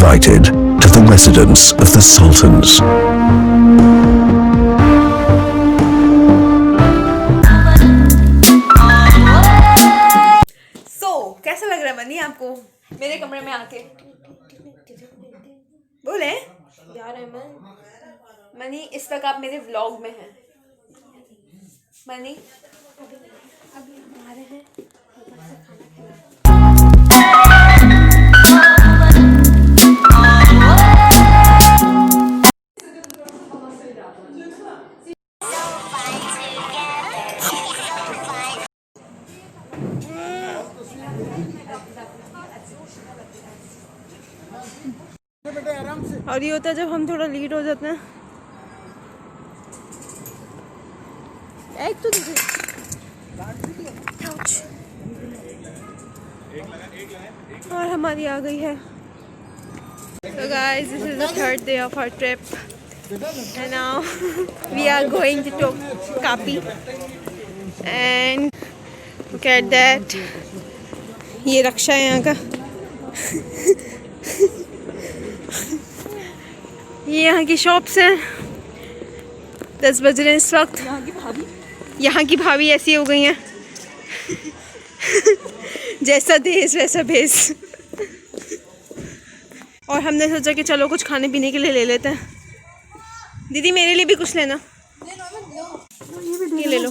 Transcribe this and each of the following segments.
invited to the residence of the sultans. कैसा लग रहा है मनी आपको मेरे कमरे में आके? बोले यार मनी, इस वक्त आप मेरे व्लॉग में हैं। मनी अभी हम आ रहे हैं और ये होता है जब हम थोड़ा लेट हो जाते हैं। एक तो और हमारी आ गई है। So guys, this is the third day of our trip and now we are going to Tokapi and look at that, ये रक्षा है यहाँ का। ये यहाँ की शॉप्स हैं। 10 बज रहे हैं इस वक्त। यहाँ की भाभी ऐसी हो गई हैं जैसा देश वैसा भेस। और हमने सोचा कि चलो कुछ खाने पीने के लिए ले लेते हैं। दीदी मेरे लिए भी कुछ लेना। ये ले लो।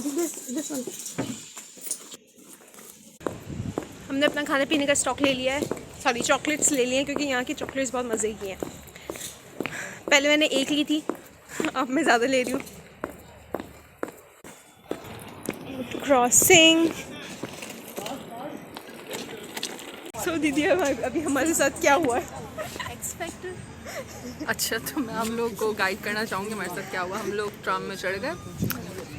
हमने अपना खाने पीने का स्टॉक ले लिया है। सॉरी, चॉकलेट्स ले लिए हैं क्योंकि यहाँ की चॉकलेट्स बहुत मज़े की हैं। पहले मैंने एक ली थी, अब मैं ज़्यादा ले रही हूँ। क्रॉसिंग। सो दीदी अभी हमारे साथ क्या हुआ है? अच्छा, तो मैं हम लोग को गाइड करना चाहूँगी हमारे साथ क्या हुआ। हम लोग ट्राम में चढ़ गए,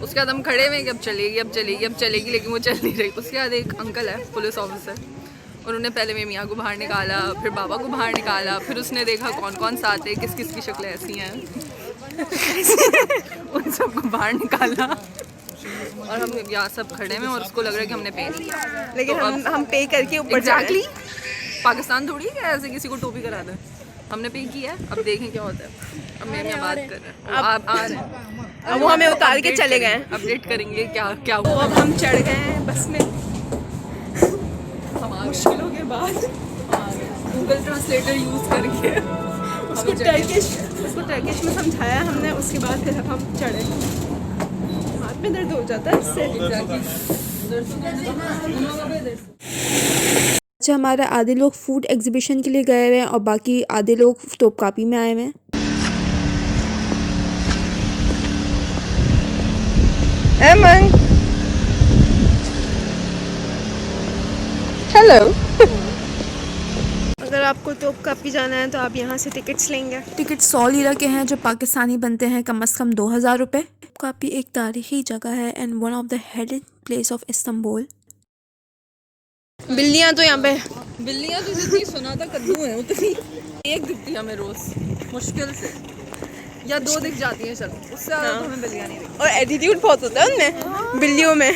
उसके बाद हम खड़े हुए कि अब चलेगी, लेकिन वो चल नहीं रही। उसके बाद एक अंकल है पुलिस ऑफिसर, उन्होंने पहले मेरे मियाँ को बाहर निकाला, फिर बाबा को बाहर निकाला, फिर उसने देखा कौन कौन सा आते, किस किस की शक्लें ऐसी हैं उन सबको बाहर निकाला और हम यहाँ सब खड़े हैं और उसको लग रहा है कि हमने पे किया, लेकिन तो हम पे करके ऊपर एग्जैक्टली पाकिस्तान थोड़ी है ऐसे किसी को टोपी करा दें। हमने पे किया है, अब देखें क्या होता है। अब मेरे यहाँ बात कर रहे हैं, अब आ रहे हैं, अब वो हमें उतार के चले गए हैं। अपडेट करेंगे क्या क्या तो हुआ। अब हम चढ़ गए हैं बस में मुश्किलों के बाद। गूगल ट्रांसलेटर यूज़ करके उसको टर्किश में समझाया हमने। उसके बाद फिर हम चढ़े। हाथ में दर्द हो जाता है इससे। अच्छा, हमारे आधे लोग फूड एग्जीबिशन के लिए गए हुए हैं और बाकी आधे लोग तोपकापी में आए हुए हैं। एमन, हेलो। अगर आपको तोपकापी जाना है तो आप यहाँ से टिकट्स लेंगे। टिकट 100 लीरा के हैं जो पाकिस्तानी बनते हैं कम से कम 2000 रुपये। तोपकापी एक तारीखी जगह है and one of the hidden place of Istanbul. बिल्लियाँ तो यहाँ पे, बिल्लियाँ तो जितनी सुना था कद्दू है उतनी एक दिखती है हमें रोज, मुश्किल से, या 2 दिख जाती हैं। चलो उससे ज़्यादा तो हमें बिल्लियाँ नहीं दिखती। और एटीट्यूड बहुत होता है उनमें, बिल्लियों में।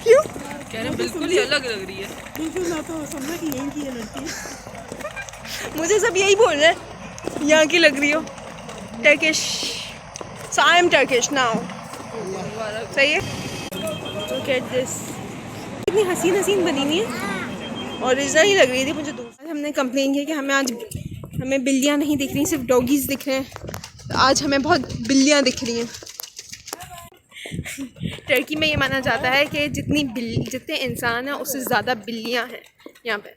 क्यों? कह रहे बिल्कुल ही अलग लग रही है। मुझे सब यही बोल रहे हैं, यहाँ की लग रही हो Turkish. So I am Turkish now. सही है। लुक एट दिस, कितनी हसीन हसीन बनी हुई है। ओरिजिनल ही लग रही थी मुझे। दूसरा हमने कंप्लेन किया कि हमें बिल्लियाँ नहीं दिख रही, सिर्फ डॉगीज़ दिख रहे हैं। तो आज हमें बहुत बिल्लियाँ दिख रही हैं। टर्की में ये माना जाता है कि जितने इंसान हैं उससे ज़्यादा बिल्लियाँ हैं यहाँ पे।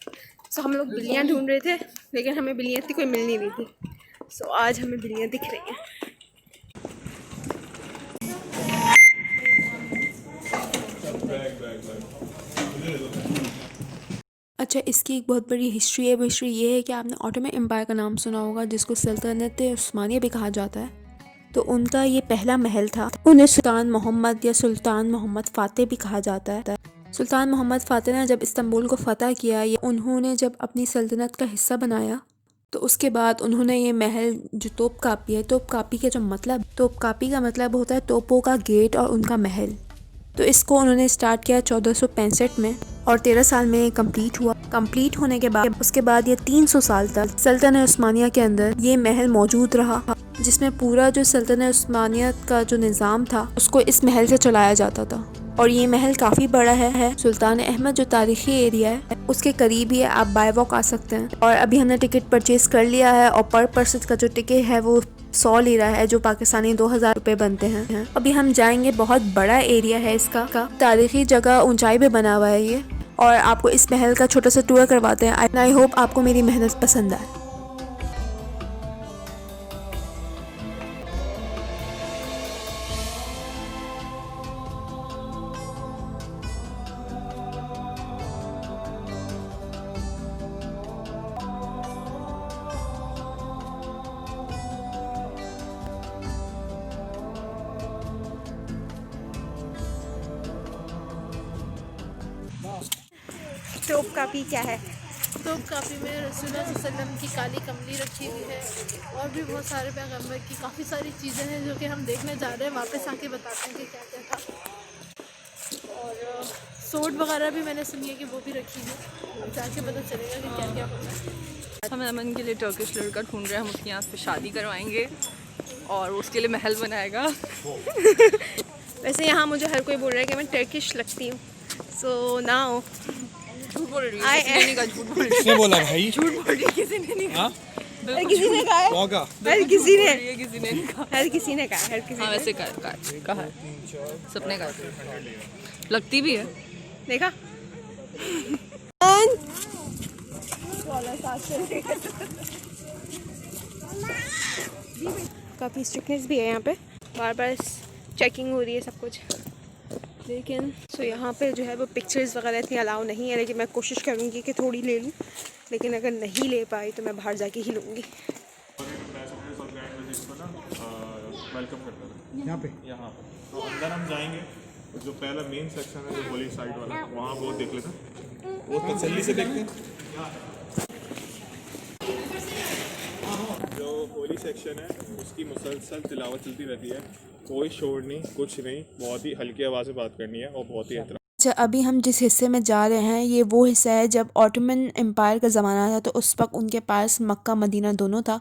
सो हम लोग बिल्लियाँ ढूंढ रहे थे लेकिन हमें बिल्लियाँ इतनी कोई मिल नहीं रही थी। सो आज हमें बिल्लियाँ दिख रही हैं। अच्छा, इसकी एक बहुत बड़ी हिस्ट्री है। वो हिस्ट्री ये है कि आपने ऑटोमन एम्पायर का नाम सुना होगा, जिसको सल्तनत उस्मानिया भी कहा जाता है। तो उनका ये पहला महल था। उन्हें सुल्तान मोहम्मद या सुल्तान मोहम्मद फ़ातेह भी कहा जाता है। सुल्तान मोहम्मद फ़ातेह ने जब इस्तांबुल को फ़तह किया, उन्होंने जब अपनी सल्तनत का हिस्सा बनाया तो उसके बाद उन्होंने ये महल जो तोपकापी है, तोपकापी का जो मतलब, तोपकापी का मतलब होता है तोपों का गेट और उनका महल। तो इसको उन्होंने स्टार्ट किया 1465 में और 13 साल में ये कंप्लीट हुआ। कंप्लीट होने के बाद उसके बाद ये 300 साल तक सल्तनत उस्मानिया के अंदर ये महल मौजूद रहा, जिसमें पूरा जो सल्तनत उस्मानिया का जो निज़ाम था उसको इस महल से चलाया जाता था। और ये महल काफ़ी बड़ा है। सुल्तान अहमद जो तारीखी एरिया है उसके करीब ही है, आप बाय वॉक आ सकते हैं। और अभी हमने टिकट परचेज कर लिया है और पर पर्सन का जो टिकट है वो 100 लिरा है, जो पाकिस्तानी 2000 रुपये बनते हैं। अभी हम जाएंगे, बहुत बड़ा एरिया है इसका, तारीखी जगह ऊंचाई पे बना हुआ है ये। और आपको इस महल का छोटा सा टूर करवाते हैं। आई होप आपको मेरी मेहनत पसंद आए। तोपकापी क्या है? तोपकापी में रसूलुल्लाह सल्लल्लाहु अलैहि वसल्लम की काली कमली रखी हुई है और भी बहुत सारे पैगंबर की काफ़ी सारी चीज़ें हैं जो कि हम देखने जा रहे हैं। वापस आके बताते हैं कि क्या क्या था। और सोट वगैरह भी मैंने सुनी है कि वो भी रखी है, अब जाके पता चलेगा कि क्या क्या होता है। हम अमन के लिए टर्किश लड़का ढूंढ रहे हैं, हम उसके यहाँ पे शादी करवाएंगे और उसके लिए महल बनाएगा। वैसे यहाँ मुझे हर कोई बोल रहा है कि मैं टर्किश लगती हूँ। सो नाउ झूठ बोल रही है, किसी ने नहीं कहा झूठ बोल रही किसने बोला भाई? झूठ बोल रही है, किसी ने नहीं कहा। हर किसी ने कहा है, होगा। हर किसी ने, किसी ने नहीं कहा। हर किसी ने कहा, हर किसी हाँ ने वैसे कहा है, सबने कहा, लगती भी है। देखा। काफ़ी स्ट्रिक्टनेस भी है यहाँ पे, बार बार चेकिंग हो रही है सब कुछ। लेकिन यहाँ पे जो है वो पिक्चर्स वगैरह इतनी अलाउ नहीं है, लेकिन मैं कोशिश करूँगी कि थोड़ी ले लूँ, लेकिन अगर नहीं ले पाई तो मैं बाहर जाके ही लूँगी। वेलकम करता है यहाँ पे तो अंदर हम जाएंगे, तो जो पहला मेन सेक्शन है जो होली साइड वाला, वहाँ वो देख लेते हैं, वो तसल्ली से देखते हैं। जो होली सेक्शन है उसकी मुसलसल तिलावत चलती रहती है, कोई शोर नहीं, कुछ नहीं, बहुत ही हल्की आवाज़ में बात करनी है और बहुत ही अच्छा, अभी हम जिस हिस्से में जा रहे हैं ये वो हिस्सा है जब ऑटोमन एम्पायर का ज़माना था, तो उस वक्त उनके पास मक्का मदीना दोनों था।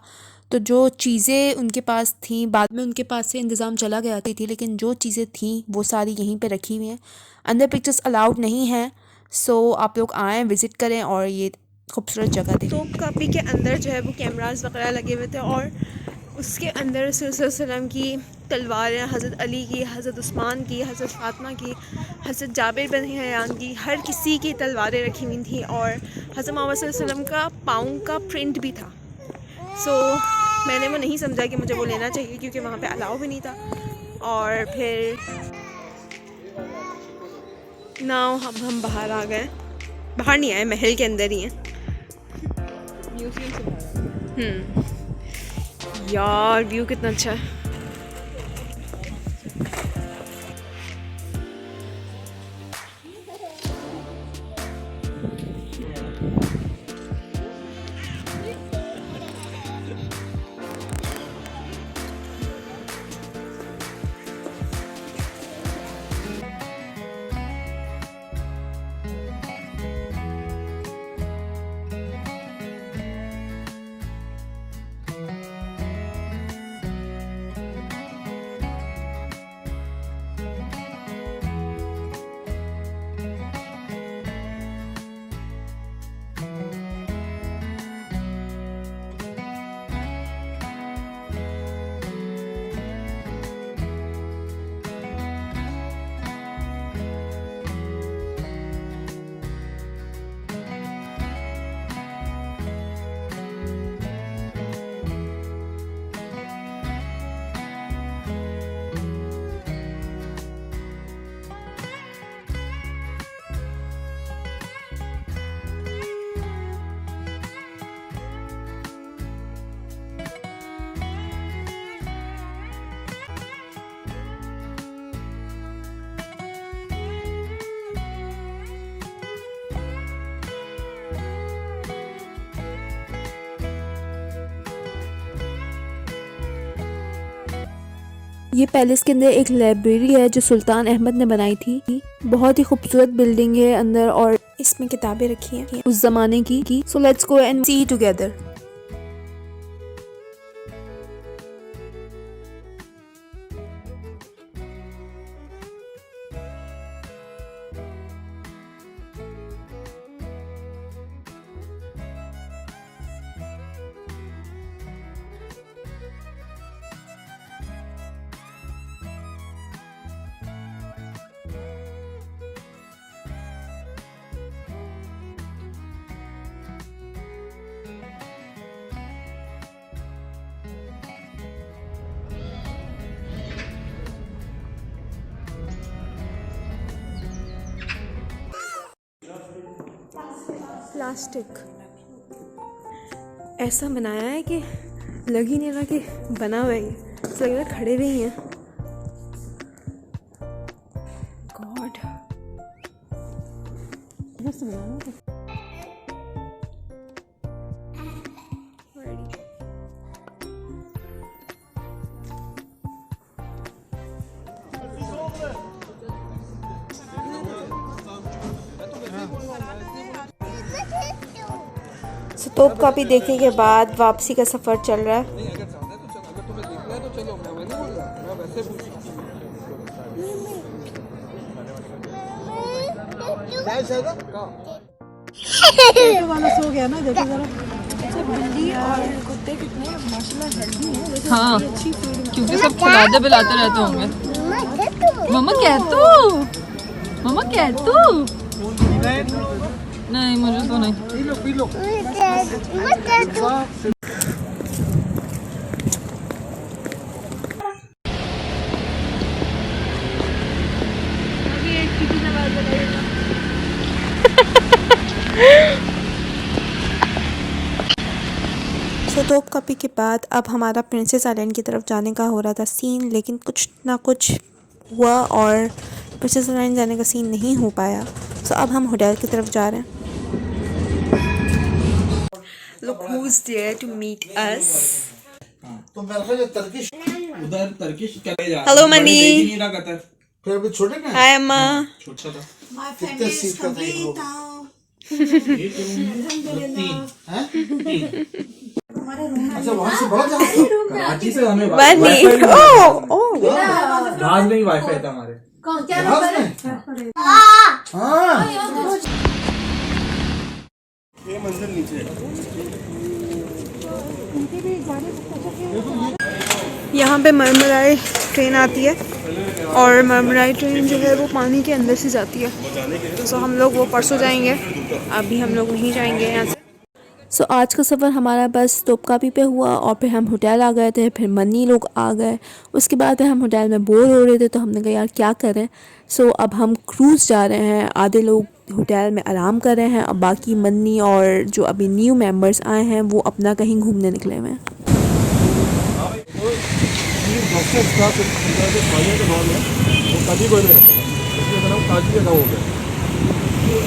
तो जो चीज़ें उनके पास थी, बाद में उनके पास से इंतज़ाम चला गया थी, लेकिन जो चीज़ें थी वो सारी यहीं पे रखी हुई हैं। अंदर पिक्चर्स अलाउड नहीं हैं, सो आप लोग आएँ, विज़िट करें और ये खूबसूरत जगह देखें। तोपकापी के अंदर जो है वो कैमरास वगैरह लगे हुए थे और उसके अंदर रसूल सल्लल्लाहु अलैहि वसल्लम की तलवारें, हज़रत अली की, हज़रत उस्मान की, हज़रत फ़ातिमा की, हज़रत जाबिर बिन हयान की, हर किसी की तलवारें रखी हुई थी। और हज़रत मोहम्मद सल्लल्लाहु अलैहि वसल्लम का पाँव का प्रिंट भी था। सो मैंने वो नहीं समझा कि मुझे वो लेना चाहिए, क्योंकि वहाँ पे अलाउ भी नहीं था। और फिर नाउ हम बाहर आ गए, बाहर नहीं आए, महल के अंदर ही हैं। यार व्यू कितना अच्छा है। ये पैलेस के अंदर एक लाइब्रेरी है जो सुल्तान अहमद ने बनाई थी। बहुत ही खूबसूरत बिल्डिंग है अंदर और इसमें किताबें रखी हैं उस जमाने की। So let's go and see together. Plastic ऐसा बनाया है कि लग ही नहीं रहा कि बना हुआ है, ऐसा लग रहा है खड़े हुए ही हैं। गॉड तोप कापी देखने के बाद वापसी का सफ़र चल रहा है। हाँ, क्योंकि सब खिलाते पिलाते रहते होंगे। मम्मा क्या तू? मम्मा क्या तू? नहीं, मुझे तो नहीं। सो तोप कापी के बाद अब हमारा प्रिंसेस आइलैंड की तरफ जाने का हो रहा था सीन, लेकिन कुछ ना कुछ हुआ और प्रिंसेस आइलैंड जाने का सीन नहीं हो पाया। सो अब हम होटल की तरफ जा रहे हैं। Look who's there to meet us. तो मेरे ख्याल टर्किश उधर टर्किश चले जा। Hello Mani. फिर अभी छोटे ना। Hi Amma. छोटा था। कितने सीट का था वो? अच्छा वहाँ से बड़ा जहाज था। कराची से हमें Mani. Oh. जहाज में ही वाईफाई था हमारे। हाँ। ये मंजिल नीचे यहाँ पे मरमराई ट्रेन आती है और मरमराई ट्रेन जो है वो पानी के अंदर से जाती है। सो हम लोग वो परसों जाएंगे, अभी हम लोग नहीं जाएंगे यहाँ से। सो आज का सफ़र हमारा बस तोप कापी पे हुआ और फिर हम होटल आ गए थे, फिर मनी लोग आ गए। उसके बाद हम होटल में बोर हो रहे थे तो हमने कहा यार क्या करें। सो अब हम क्रूज़ जा रहे हैं। आधे लोग होटल में आराम कर रहे हैं और बाकी मनी और जो अभी न्यू मेंबर्स आए हैं वो अपना कहीं घूमने निकले हुए हैं।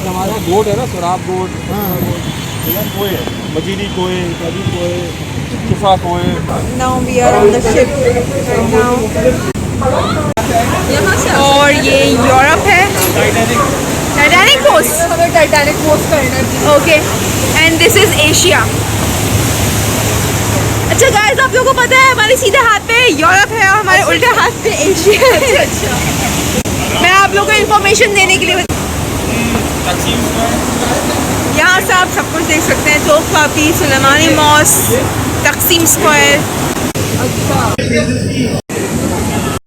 हमारा गोट है ना, शराब गोट, कोए मजीदी कोए, कभी कोए, चुफा कोए। Now we are on the ship right now. और ये यूरोप है। Titanic coast. हमें टाइटैनिक कोस्ट करना है। Okay and this is Asia. अच्छा गाइस, आप लोगों को पता है हमारे सीधे हाथ पे यूरोप है और हमारे उल्टे हाथ पे एशिया है। अच्छा। मैं आप लोगों को इन्फॉर्मेशन देने के लिए यहाँ से आप सब कुछ देख सकते हैं। तोप कापी, सुलेमानी मॉस्क, तकसीम स्क्वायर।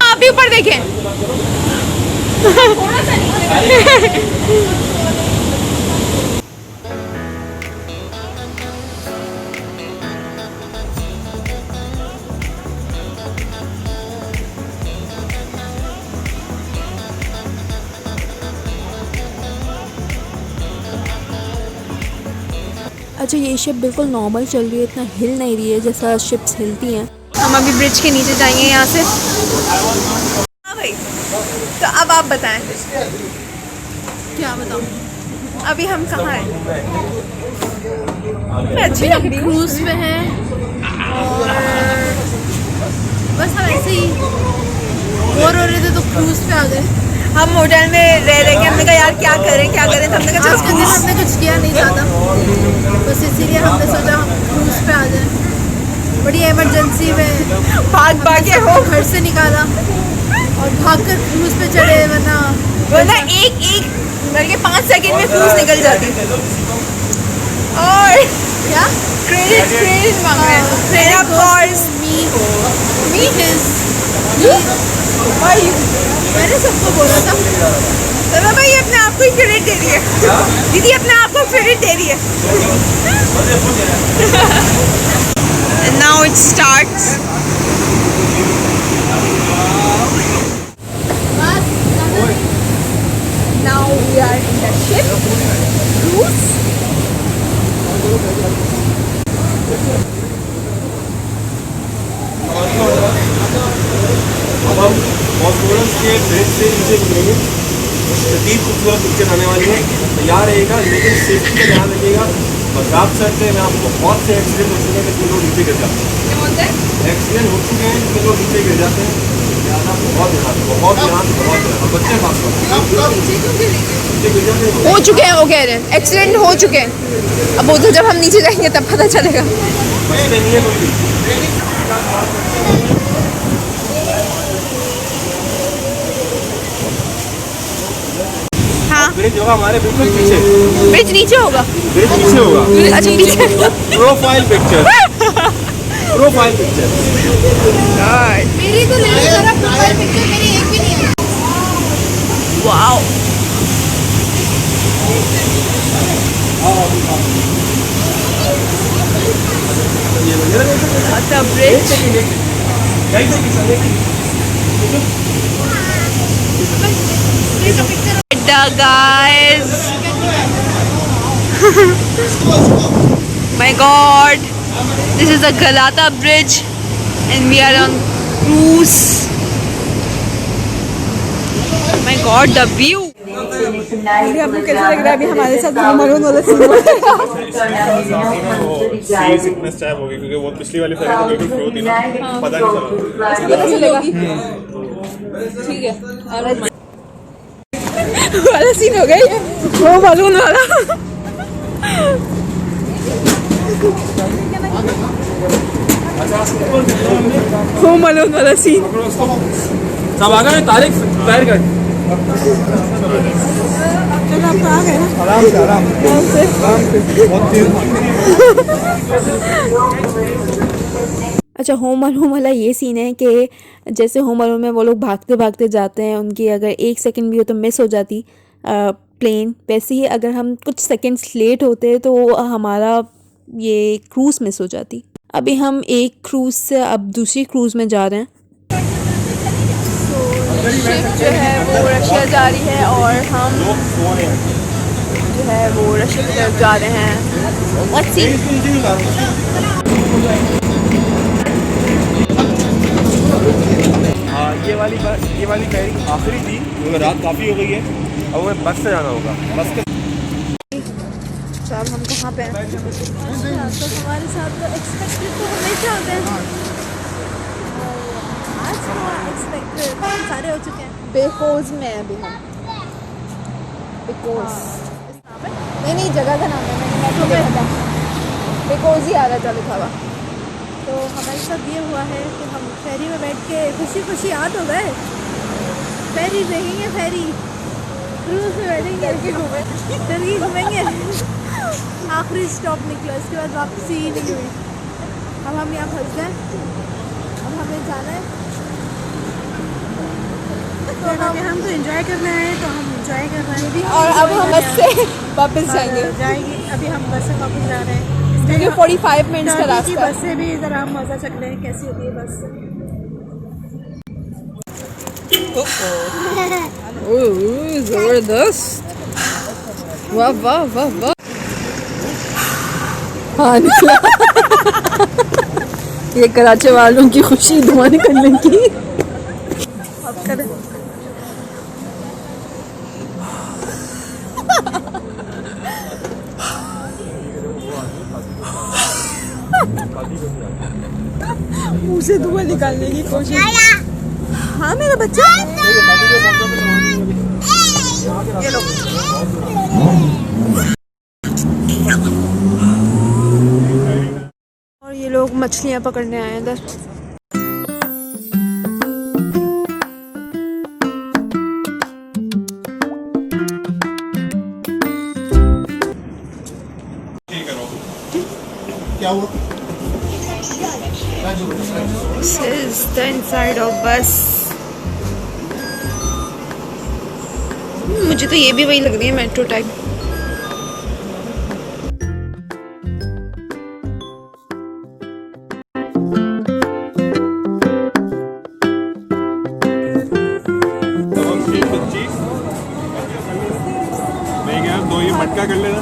आप भी ऊपर देखें। अच्छा ये शिप बिल्कुल नॉर्मल चल रही है, इतना हिल नहीं रही है जैसा शिप्स हिलती हैं। हम अभी ब्रिज के नीचे जाएंगे यहाँ से। हाँ भाई, तो अब आप बताएं। क्या बताऊँ? अभी हम कहाँ हैं? अच्छी लग रही है। क्रूज पे हैं और बस हम ऐसे ही बोर हो रहे थे तो क्रूज पे आ गए। हम होटल में रह रहे के हमने कहा यार क्या करें तो हमने कहा आज के दिन हमने कुछ किया नहीं ज़्यादा, बस इसीलिए हमने सोचा हम क्रूज पे आ जाए। बड़ी इमरजेंसी में भाग के हो घर से निकाला और भागकर क्रूज पे चढ़े, वरना एक बल्कि 5 सेकंड में क्रूज निकल जाती। और क्या क्रेडिट मांग रहे हैं। And of course me मैंने सबको बोला था। तो भाई अपने आप को ही क्रेडिट दे रही है, दीदी अपने आप को क्रेडिट दे रही है। And now it starts. Now we are in the ship cruise. अब हम बॉस्फोरस के ब्रिज से नीचे गुजरेंगे। शदीद खूबसूरत पिक्चर आने वाली है, तैयार रहेगा, लेकिन सेफ्टी का ध्यान रखिएगा। बरसात चढ़ते में आपको बहुत से एक्सीडेंट हो चुके हैं जिसमें लोग नीचे गिर जाते हैं। एक्सीडेंट हो चुके हैं जिसमें लोग नीचे गिर जाते हैं। बहुत ध्यान और बच्चे खास तौर पर नीचे गिर जाते हैं। हो चुके हैं, वो कह रहे हैं एक्सीडेंट हो चुके हैं। अब वो तो जब हम नीचे जाएंगे तब पता चलेगा। बचते नहीं है कोई भी। हाँ ब्रिज होगा हमारे बिल्कुल पीछे। ब्रिज नीचे होगा, ब्रिज पीछे होगा। अच्छा पीछे। प्रोफाइल पिक्चर मेरी तो नहीं सारा प्रोफाइल पिक्चर मेरी एक भी नहीं है। Wow the bridge. Guys, my God, this is the Galata Bridge, and we are on cruise. My God, the view. आपको कैसा लग रहा है अभी हमारे साथ मरून वाला सीन हुआ है? सिकनेस टाइप हो गई क्योंकि वो पिछली वाली फेरी तो बिल्कुल फ्लो थी ना, पता नहीं चला। ठीक है वाला सीन हो गया वो बलून वाला। वो बलून वाला सीन सब आ गए। तारीख तैयार कर। चलो आप तो आ गए ना आराम से बहुत तेज। अच्छा, होम अलोन वाला ये सीन है कि जैसे होम अलोन में वो लोग भागते भागते जाते हैं, उनकी अगर 1 सेकंड भी हो तो मिस हो जाती प्लेन, वैसे ही अगर हम कुछ सेकंड्स लेट होते तो हमारा ये क्रूज़ मिस हो जाती। अभी हम एक क्रूज़ से अब दूसरी क्रूज़ में जा रहे हैं। शिप जो है वो रशिया जा रही है और हम जो है वो रशिया की तरफ जा रहे हैं। Let's see. ये वाली फेरी आखिरी थी क्योंकि रात काफ़ी हो गई है। अब हमें बस से जाना होगा। बस के अब हम कहाँ पे हैं? तो हमारे साथ तो एक्सपेक्टेड तो हमेशा होते हैं, आज तो एक्सपेक्टेड सारे हो चुके हैं। बेकोज में हैं अभी हम। बेकोज नहीं जगह का नाम है, मैंने मेट्रो देखा था, बेकोज ही आ रहा था लिखा हुआ। तो हमारे साथ ये हुआ है कि हम फेरी में बैठ के खुशी खुशी याद हो गए। फेरी देखेंगे, फेरी क्रूज में बैठेंगे, टर्की घूमेंगे। आखिरी स्टॉप निकला, इसके बाद वापसी ही नहीं हुई। अब हम यहाँ फंस गए, अब हमें जाना है। तो हम तो एंजॉय करने आए हैं, तो हम एंजॉय कर रहे हैं। और अब हम बस से वापस जाएंगे। अभी हम बस से वापस जा रहे हैं क्योंकि 45 मिनट्स का रास्ता है। बस से भी इधर हम मज़ा चख रहे हैं कैसी होती है बस से। जबरदस्त, वाह वाह वाह वाह। हाँ निकला। ये कराची वालों की खुशी धुआं निकलने की। अब करें मुँह से धुआं निकालने की कोशिश। कहाँ मेरा बच्चा? ये लो। और ये लोग मछलियाँ पकड़ने आए हैं इधर। क्या हुआ? This is the inside of bus. मुझे तो ये भी वही लग रही है, मेट्रो टाइप। दो ये मटका कर लेना।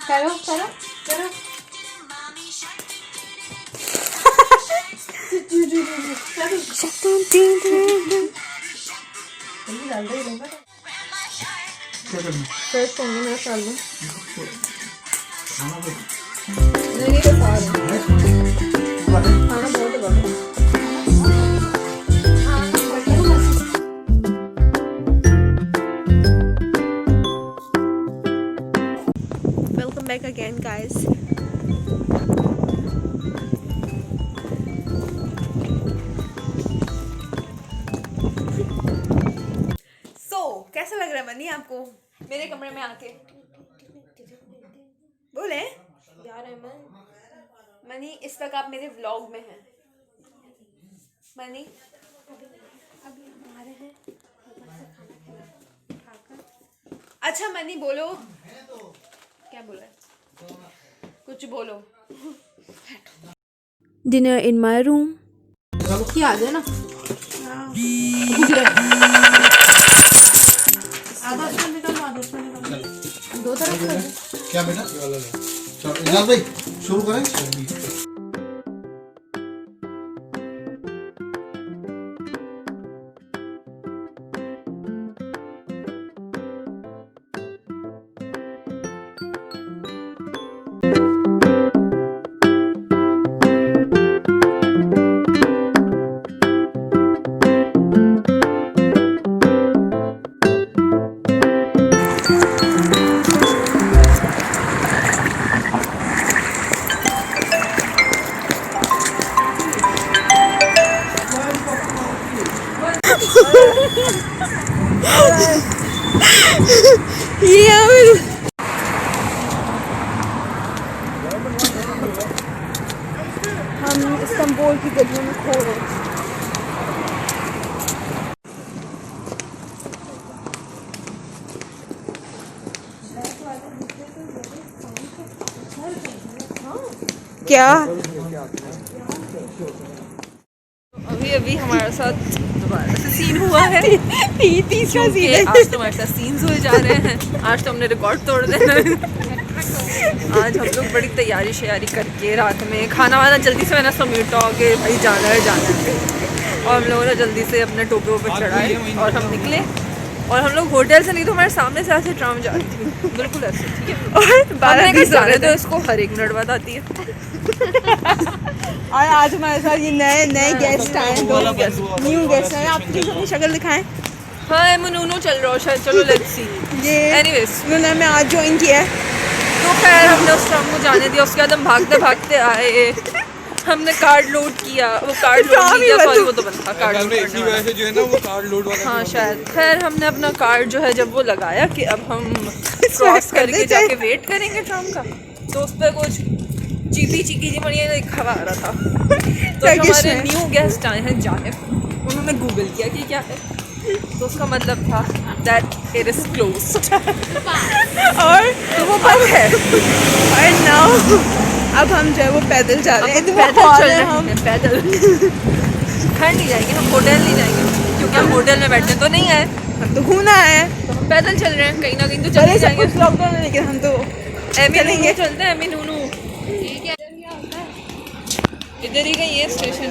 करो करो करो। Welcome back again, guys. So, कैसा लग रहा है मनी आपको मेरे कमरे में आके? बोले यार मनी, इस वक्त आप मेरे व्लॉग में हैं। मनी अभी हमारे हैं, अच्छा मनी बोलो, क्या बोला है? कुछ बोलो। Dinner in my room. आ जाए ना। आधा उसमें निकालो, आधा उसमें निकालो। दो तरफ कर दो। क्या बेटा? चलो इजाज़ भाई शुरू करें। हम इस्तांबुल की गलियों में खो रहे हैं। क्या अभी अभी हमारे साथ दोबारा से सीन हुआ है। तीसरा सीन है। आज तो हमारे साथ सीन्स हुए जा रहे हैं। आज तो हमने रिकॉर्ड तोड़ देना है। आज हम लोग बड़ी तैयारी शयारी करके रात में खाना वाना जल्दी से मैंने समेटा के भाई जाना है। और हम लोगों ने जल्दी से अपने टोपे पे चढ़ाए और हम निकले। और हम लोग होटल से नहीं तो हमारे सामने से ऐसे ट्राम जा रही थी, बिल्कुल ऐसे, ठीक है। और 12 जा रहे तो इसको हर एक मिनट बाद आती है। और आज हमारे साथ ये नए गेस्ट आए हैं, 2 न्यू गेस्ट आए। आप प्लीज अपनी शक्ल दिखाएं। हाँ मुनूनो चल रहा हो शायद, चलो लेट्स सी। ये एनीवेज उन्होंने मैं आज ज्वाइन किया है। तो खैर हमने उस ट्राम को जाने दिया। उसके बाद हम भागते भागते आए। हमने कार्ड लोड किया, वो कार्ड लोड नहीं किया, सॉरी वो तो बंद था कार्ड लोड करने वाला। वैसे जो है ना वो कार्ड लोड वाला। हाँ शायद। खैर हमने अपना कार्ड जो है जब वो लगाया कि अब हम क्रॉस करके जाके वेट करेंगे ट्राम का, तो उस पर कुछ चीपी जी बढ़िया लिखा आ रहा था। तो जो हमारे न्यू गेस्ट आए हैं जाहिर, उन्होंने गूगल किया कि क्या है, तो उसका मतलब था दैट इट इज क्लोज्ड। और तो वो बंद है। और नाउ अब हम जो है वो पैदल जा रहे हैं। पैदल चल रहे हैं, पैदल। घर नहीं जाएंगे, हम होटल नहीं जाएंगे क्योंकि हम होटल में बैठने तो नहीं आए, हम तो घूमना है। तो हम पैदल चल रहे हैं, कहीं ना कहीं तो चले जाएंगे। लॉकडाउन है लेकिन हम तो चलते हैं। एमी नूनू इधर ही कहीं है स्टेशन।